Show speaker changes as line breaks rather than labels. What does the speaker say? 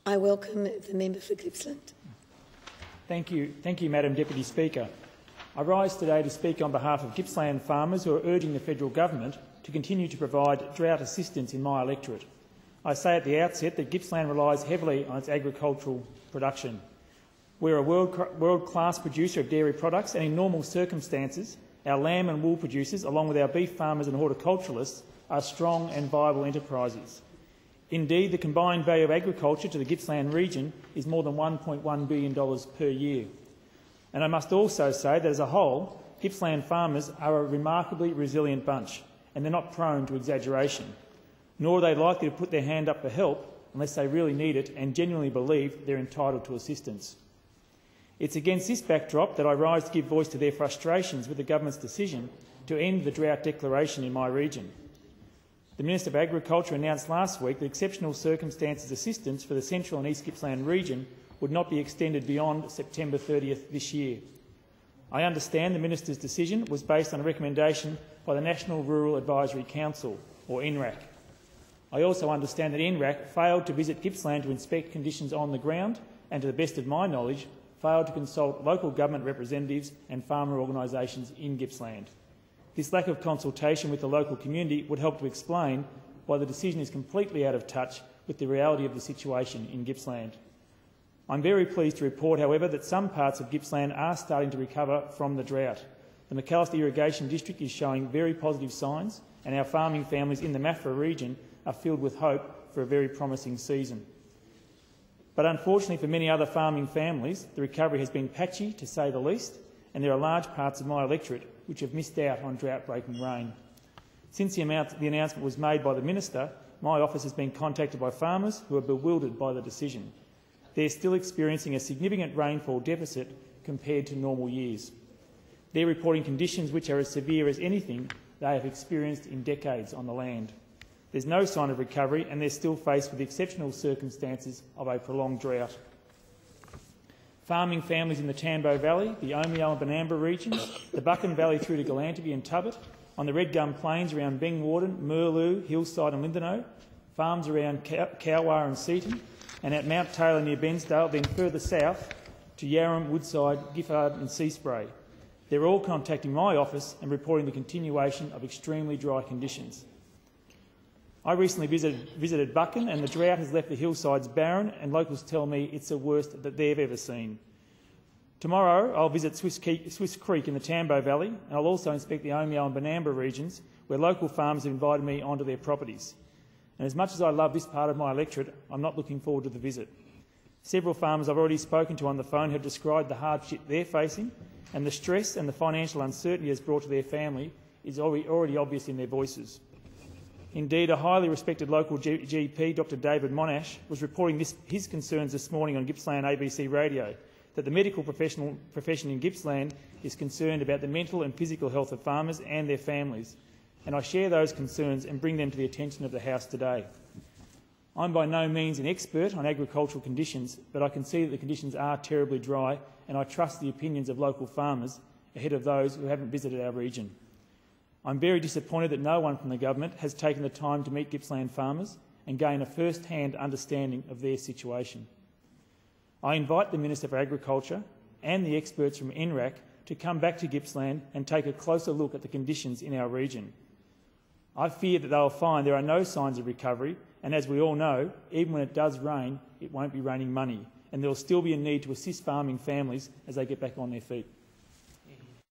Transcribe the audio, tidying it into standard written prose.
I welcome the member for Gippsland.
Thank you, Madam Deputy Speaker. I rise today to speak on behalf of Gippsland farmers who are urging the federal government to continue to provide drought assistance in my electorate. I say at the outset that Gippsland relies heavily on its agricultural production. We're a world-class producer of dairy products, and in normal circumstances, our lamb and wool producers, along with our beef farmers and horticulturalists, are strong and viable enterprises. Indeed, the combined value of agriculture to the Gippsland region is more than $1.1 billion per year. And I must also say that as a whole, Gippsland farmers are a remarkably resilient bunch, and they're not prone to exaggeration, nor are they likely to put their hand up for help unless they really need it and genuinely believe they're entitled to assistance. It's against this backdrop that I rise to give voice to their frustrations with the government's decision to end the drought declaration in my region. The Minister for Agriculture announced last week that exceptional circumstances assistance for the Central and East Gippsland region would not be extended beyond September 30th this year. I understand the Minister's decision was based on a recommendation by the National Rural Advisory Council, or NRAC. I also understand that NRAC failed to visit Gippsland to inspect conditions on the ground and, to the best of my knowledge, failed to consult local government representatives and farmer organisations in Gippsland. This lack of consultation with the local community would help to explain why the decision is completely out of touch with the reality of the situation in Gippsland. I'm very pleased to report, however, that some parts of Gippsland are starting to recover from the drought. The McAllister Irrigation District is showing very positive signs, and our farming families in the Maffra region are filled with hope for a very promising season. But unfortunately for many other farming families, the recovery has been patchy, to say the least, and there are large parts of my electorate which have missed out on drought-breaking rain. Since the announcement was made by the Minister, my office has been contacted by farmers who are bewildered by the decision. They're still experiencing a significant rainfall deficit compared to normal years. They're reporting conditions which are as severe as anything they have experienced in decades on the land. There's no sign of recovery, and they're still faced with the exceptional circumstances of a prolonged drought. Farming families in the Tambo Valley, the Omeo and Banamba regions, the Buchan Valley through to Galantaby and Tubbut, on the Red Gum Plains around Bengwarden, Merloo, Hillside and Lindenow, farms around Cowar and Seaton, and at Mount Taylor near Bensdale, then further south to Yarram, Woodside, Giffard and Seaspray. They're all contacting my office and reporting the continuation of extremely dry conditions. I recently visited Buchan, and the drought has left the hillsides barren, and locals tell me it's the worst that they've ever seen. Tomorrow I'll visit Swiss Creek in the Tambo Valley, and I'll also inspect the Omeo and Banamba regions, where local farmers have invited me onto their properties. And as much as I love this part of my electorate, I'm not looking forward to the visit. Several farmers I've already spoken to on the phone have described the hardship they're facing, and the stress and the financial uncertainty it's brought to their family is already obvious in their voices. Indeed, a highly respected local GP, Dr David Monash, was reporting his concerns this morning on Gippsland ABC radio, that the medical profession in Gippsland is concerned about the mental and physical health of farmers and their families, and I share those concerns and bring them to the attention of the House today. I'm by no means an expert on agricultural conditions, but I can see that the conditions are terribly dry, and I trust the opinions of local farmers ahead of those who haven't visited our region. I'm very disappointed that no one from the government has taken the time to meet Gippsland farmers and gain a first-hand understanding of their situation. I invite the Minister for Agriculture and the experts from NRAC to come back to Gippsland and take a closer look at the conditions in our region. I fear that they'll find there are no signs of recovery, and as we all know, even when it does rain, it won't be raining money, and there will still be a need to assist farming families as they get back on their feet.